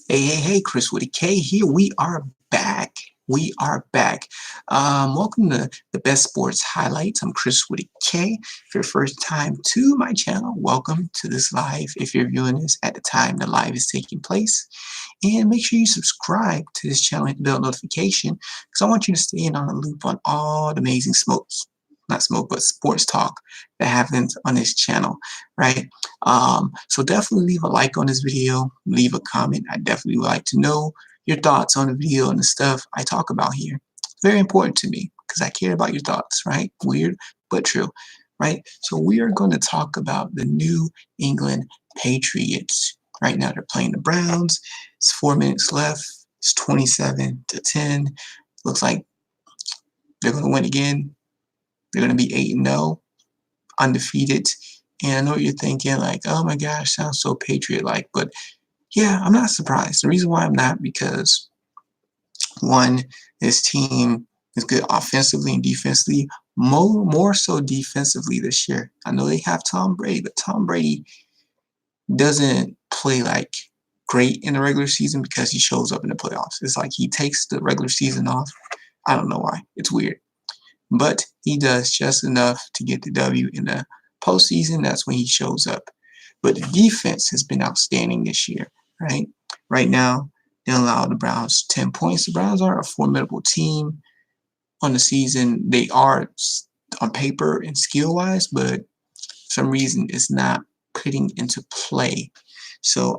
Hey, Chris with a K here. We are back. We are back. Welcome to the Best Sports Highlights. I'm Chris with a K. If you're first time to my channel, welcome to this live. If you're viewing this at the time the live is taking place, and make sure you subscribe to this channel, hit the bell notification, because I want you to stay in on the loop on all the amazing smokes. Not smoke, but sports talk that happens on this channel, right? So definitely leave a like on this video, leave a comment. I definitely would like to know your thoughts on the video and the stuff I talk about here. It's very important to me because I care about your thoughts, right? Weird, but true, right? So we are going to talk about the New England Patriots. Right now they're playing the Browns. It's 4 minutes left. It's 27-10. Looks like they're going to win again. They're going to be 8-0, undefeated. And I know what you're thinking, like, oh my gosh, sounds so Patriot-like. But yeah, I'm not surprised. The reason why I'm not, because one, this team is good offensively and defensively, more so defensively this year. I know they have Tom Brady, but Tom Brady doesn't play like great in the regular season because he shows up in the playoffs. It's like he takes the regular season off. I don't know why. It's weird. But he does just enough to get the W in the postseason. That's when he shows up. But the defense has been outstanding this year, right? Right now, they allow the Browns 10 points. The Browns are a formidable team on the season. They are on paper and skill-wise, but for some reason it's not putting into play. So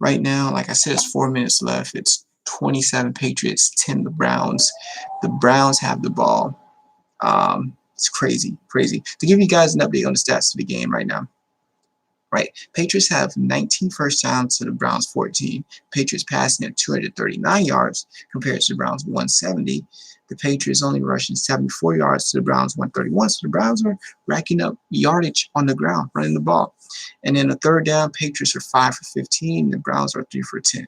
right now, like I said, it's 4 minutes left. It's 27 Patriots, 10 the Browns. The Browns have the ball. It's crazy. To give you guys an update on the stats of the game right now, right? Patriots have 19 first downs to the Browns 14. Patriots passing at 239 yards compared to the Browns 170. The Patriots only rushing 74 yards to the Browns 131. So the Browns are racking up yardage on the ground, running the ball. And then the third down, Patriots are 5 for 15. The Browns are 3 for 10.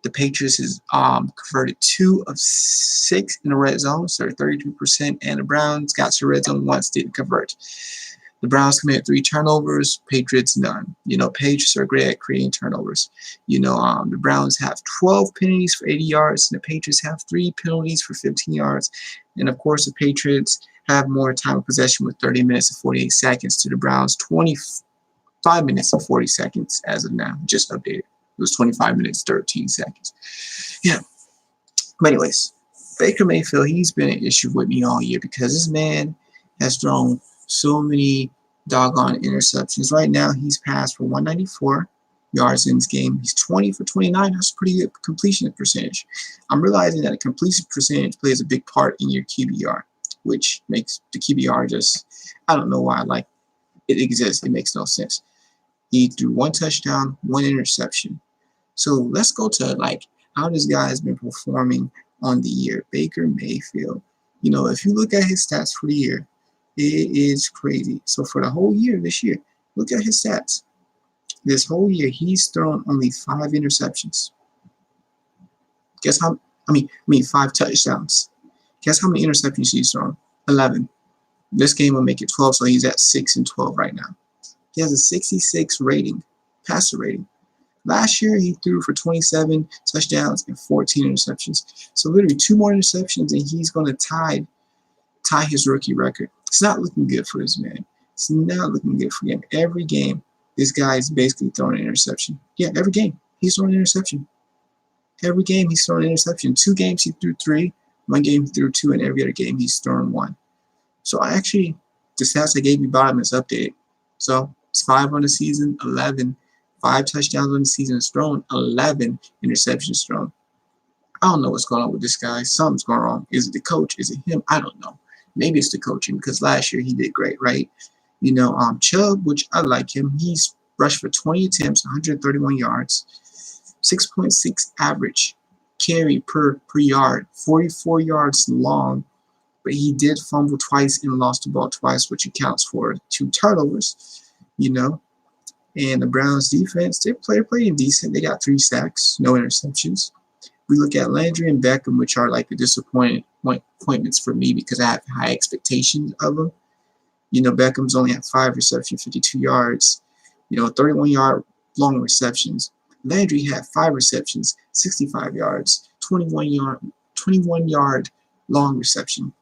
The Patriots has converted 2 of 6 in the red zone, so 32%, and the Browns got to red zone once, didn't convert. The Browns committed 3 turnovers, Patriots none. Patriots are great at creating turnovers. The Browns have 12 penalties for 80 yards, and the Patriots have 3 penalties for 15 yards. And of course, the Patriots have more time of possession with 30 minutes and 48 seconds to the Browns 25 minutes and 40 seconds as of now, just updated. It was 25 minutes, 13 seconds. Yeah. But anyways, Baker Mayfield, he's been an issue with me all year because this man has thrown so many doggone interceptions. Right now, he's passed for 194 yards in this game. He's 20 for 29. That's a pretty good completion percentage. I'm realizing that a completion percentage plays a big part in your QBR, which makes the QBR just, I don't know why, like, it exists. It makes no sense. He threw 1 touchdown, 1 interception. So let's go to like how this guy has been performing on the year. Baker Mayfield. If you look at his stats for the year, it is crazy. So for the whole year this year, look at his stats. This whole year, he's thrown only 5 interceptions. Guess how? I mean 5 touchdowns. Guess how many interceptions he's thrown? 11. This game will make it 12, so he's at 6 and 12 right now. He has a 66 rating, passer rating. Last year, he threw for 27 touchdowns and 14 interceptions. So literally 2 more interceptions, and he's going to tie his rookie record. It's not looking good for this man. It's not looking good for him. Every game, this guy is basically throwing an interception. Yeah, every game, he's throwing an interception. Every game, he's throwing an interception. 2 games, he threw 3. 1 game, he threw 2, and every other game, he's thrown 1. So the stats I gave you bottom is updated. So it's 5 on the season, 11. 5 touchdowns on the season is thrown, 11 interceptions thrown. I don't know what's going on with this guy. Something's going wrong. Is it the coach? Is it him? I don't know. Maybe it's the coaching because last year he did great, right? Chubb, which I like him, he's rushed for 20 attempts, 131 yards, 6.6 average carry per yard, 44 yards long, but he did fumble twice and lost the ball twice, which accounts for 2 turnovers, And the Browns defense, they're playing decent. They got 3 sacks, no interceptions. We look at Landry and Beckham, which are like the disappointments for me because I have high expectations of them. Beckham's only had 5 receptions, 52 yards, 31-yard long receptions. Landry had 5 receptions, 65 yards, 21 yard long reception.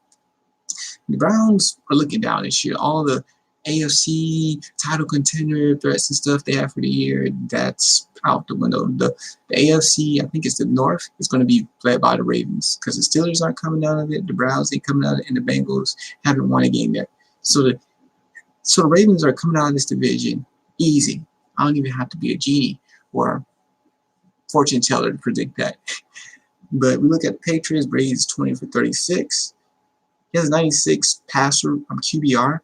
The Browns are looking down this year. All the AFC title contender threats and stuff they have for the year, that's out the window. The AFC, I think it's the North, is going to be led by the Ravens because the Steelers aren't coming out of it, the Browns ain't coming out of it, and the Bengals haven't won a game yet. So the Ravens are coming out of this division easy. I don't even have to be a genie or fortune teller to predict that. But we look at the Patriots. Brady's 20 for 36. He has 96 passer QBR.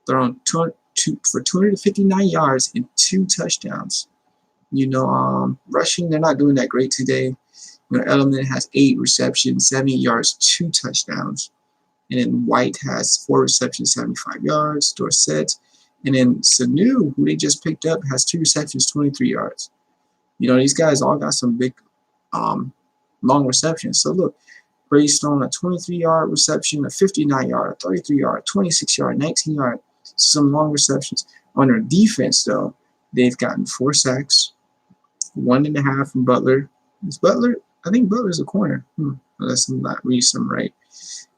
They're on for 259 yards and 2 touchdowns. Rushing, they're not doing that great today. Edelman has 8 receptions, 70 yards, 2 touchdowns. And then White has 4 receptions, 75 yards. Dorsett. And then Sanu, who they just picked up, has 2 receptions, 23 yards. These guys all got some big long receptions. So look, Brady's thrown a 23-yard reception, a 59-yard, a 33-yard, 26-yard, 19-yard, some long receptions. On their defense, though, they've gotten 4 sacks, 1.5 from Butler. Is Butler? I think Butler's a corner. Unless I'm not reading some right.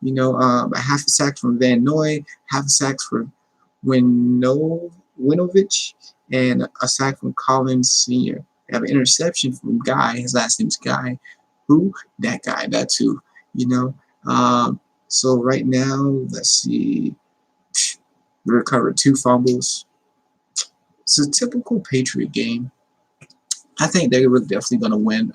A half a sack from Van Noy, half a sack for Winovich, and a sack from Collins Sr. They have an interception from Guy. His last name's Guy. Who? That guy. That's who. So right now, let's see. We recovered 2 fumbles. It's a typical Patriot game. I think they're definitely going to win.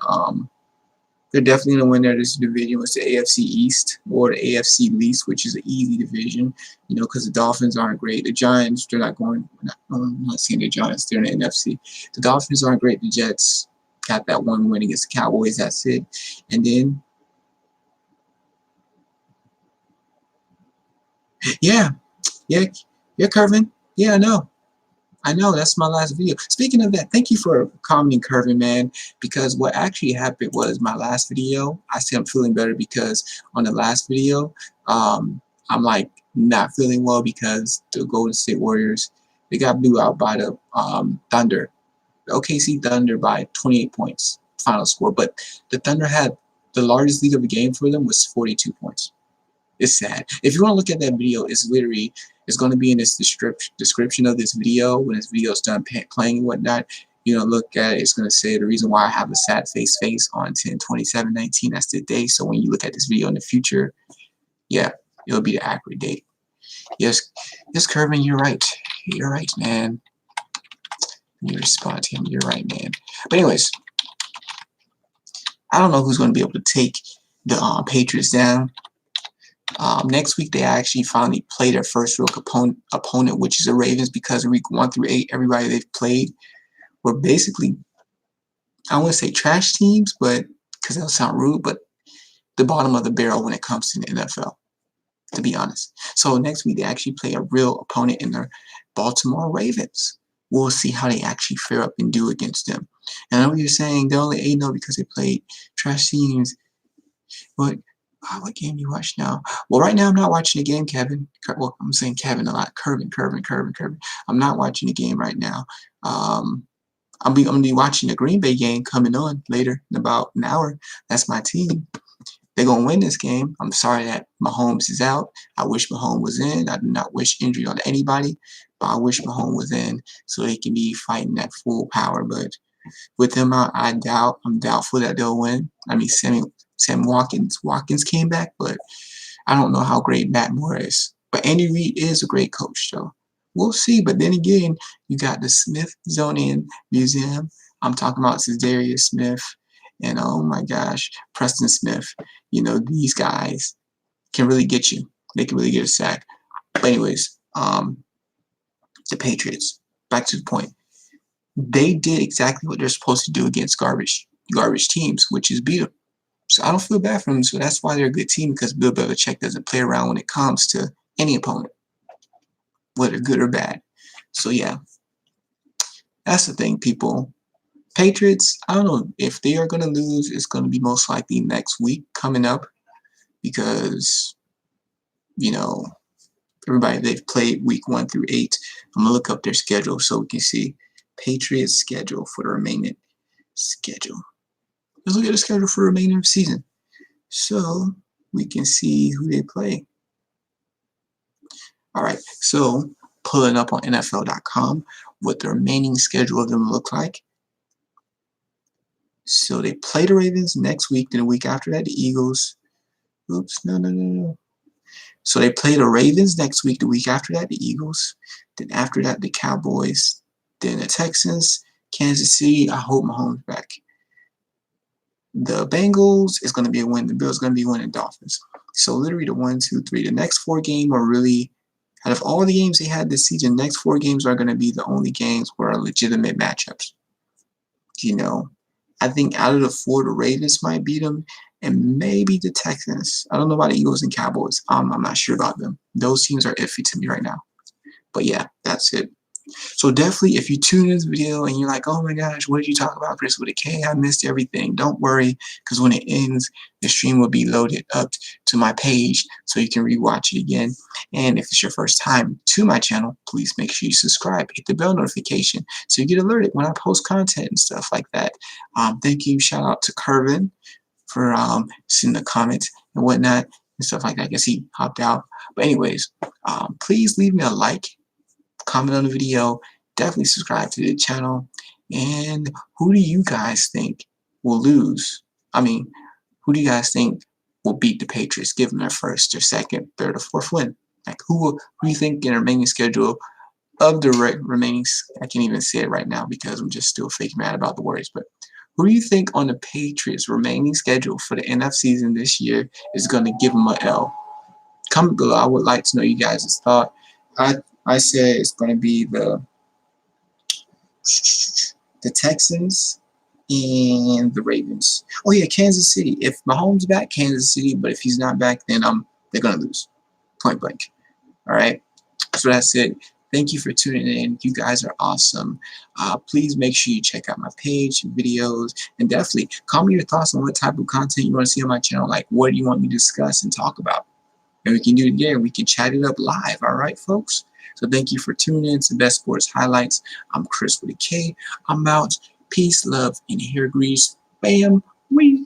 They're definitely going to win this division. It's the AFC East or the AFC least, which is an easy division, because the Dolphins aren't great. The Giants, they're not going. I'm not seeing the Giants. They're in the NFC. The Dolphins aren't great. The Jets got that 1 win against the Cowboys. That's it. And then, yeah, Kervin. Yeah, I know, that's my last video. Speaking of that, thank you for commenting, Kervin, man, because what actually happened was my last video, I said I'm feeling better because on the last video, I'm like not feeling well because the Golden State Warriors, they got blew out by the Thunder, the OKC Thunder by 28 points, final score. But the Thunder had the largest lead of the game for them was 42 points. It's sad. If you want to look at that video, it's going to be in this description of this video when this video is done playing and whatnot. Look at it. It's going to say the reason why I have a sad face on 10/27/19. That's the day. So when you look at this video in the future, yeah, it'll be the accurate date. Yes, Kervin, you're right. You're right, man. You respond to him. You're right, man. But anyways, I don't know who's going to be able to take the Patriots down. Next week, they actually finally play their first real opponent, which is the Ravens, because in week 1 through 8, everybody they've played were basically, I don't want to say trash teams, but because that'll sound rude, but the bottom of the barrel when it comes to the NFL, to be honest. So next week, they actually play a real opponent in their Baltimore Ravens. We'll see how they actually fare up and do against them. And I know you're saying they're only 8-0 because they played trash teams, but what game you watch now? Well, right now I'm not watching the game, Kevin. Well, I'm saying Kevin a lot. Kervin. I'm not watching the game right now. I'm gonna be watching the Green Bay game coming on later in about an hour. That's my team. They're gonna win this game. I'm sorry that Mahomes is out. I wish Mahomes was in. I do not wish injury on anybody, but I wish Mahomes was in so they can be fighting at full power. But with them out, I'm doubtful that they'll win. I mean, Sam Watkins came back, but I don't know how great Matt Moore is. But Andy Reid is a great coach, though. We'll see. But then again, you got the Smithsonian Museum. I'm talking about Darius Smith and, oh my gosh, Preston Smith. These guys can really get you. They can really get a sack. But anyways, the Patriots, back to the point. They did exactly what they're supposed to do against garbage teams, which is beat them. So I don't feel bad for them. So that's why they're a good team, because Bill Belichick doesn't play around when it comes to any opponent, whether good or bad. So yeah, that's the thing, people. Patriots, I don't know if they are going to lose. It's going to be most likely next week coming up, because everybody, they've played week 1 through 8. I'm gonna look up their schedule so we can see Patriots schedule for the remaining schedule. Let's look at the schedule for the remainder of the season, so we can see who they play. All right, so pulling up on NFL.com what the remaining schedule of them look like. So they play the Ravens next week, then the week after that, the Eagles. Oops, no. So they play the Ravens next week, the week after that, the Eagles. Then after that, the Cowboys. Then the Texans, Kansas City. I hope Mahomes back. The Bengals is going to be a win. The Bills going to be winning Dolphins. So literally the 1, 2, 3. The next 4 games are really, out of all the games they had this season, the next 4 games are going to be the only games where are legitimate matchups. You know, I think out of the 4, the Ravens might beat them, and maybe the Texans. I don't know about the Eagles and Cowboys. I'm not sure about them. Those teams are iffy to me right now. But yeah, that's it. So definitely, if you tune in this video and you're like, oh my gosh, what did you talk about, Chris with a K? I missed everything. Don't worry, because when it ends, the stream will be loaded up to my page so you can rewatch it again. And if it's your first time to my channel, please make sure you subscribe, hit the bell notification so you get alerted when I post content and stuff like that. Thank you. Shout out to Kervin for seeing the comments and whatnot and stuff like that. I guess he hopped out. But anyways, please leave me a like, comment on the video, definitely subscribe to the channel. And who do you guys think will lose? I mean, who do you guys think will beat the Patriots, give them their first or second, third or fourth win? Like who do you think in the remaining schedule of the remaining, I can't even say it right now because I'm just still fake mad about the words, but who do you think on the Patriots remaining schedule for the NFC season this year is going to give them an L? Comment below. I would like to know you guys' thought. I said it's going to be the Texans and the Ravens. Oh yeah, Kansas City. If Mahomes back, Kansas City. But if he's not back, then they're going to lose. Point blank. All right. So that's it. Thank you for tuning in. You guys are awesome. Please make sure you check out my page, videos, and definitely comment your thoughts on what type of content you want to see on my channel. Like, what do you want me to discuss and talk about? And we can do it again. We can chat it up live. All right, folks? So thank you for tuning in to Best Sports Highlights. I'm Chris with a K. I'm out. Peace, love, and hair grease. Bam. We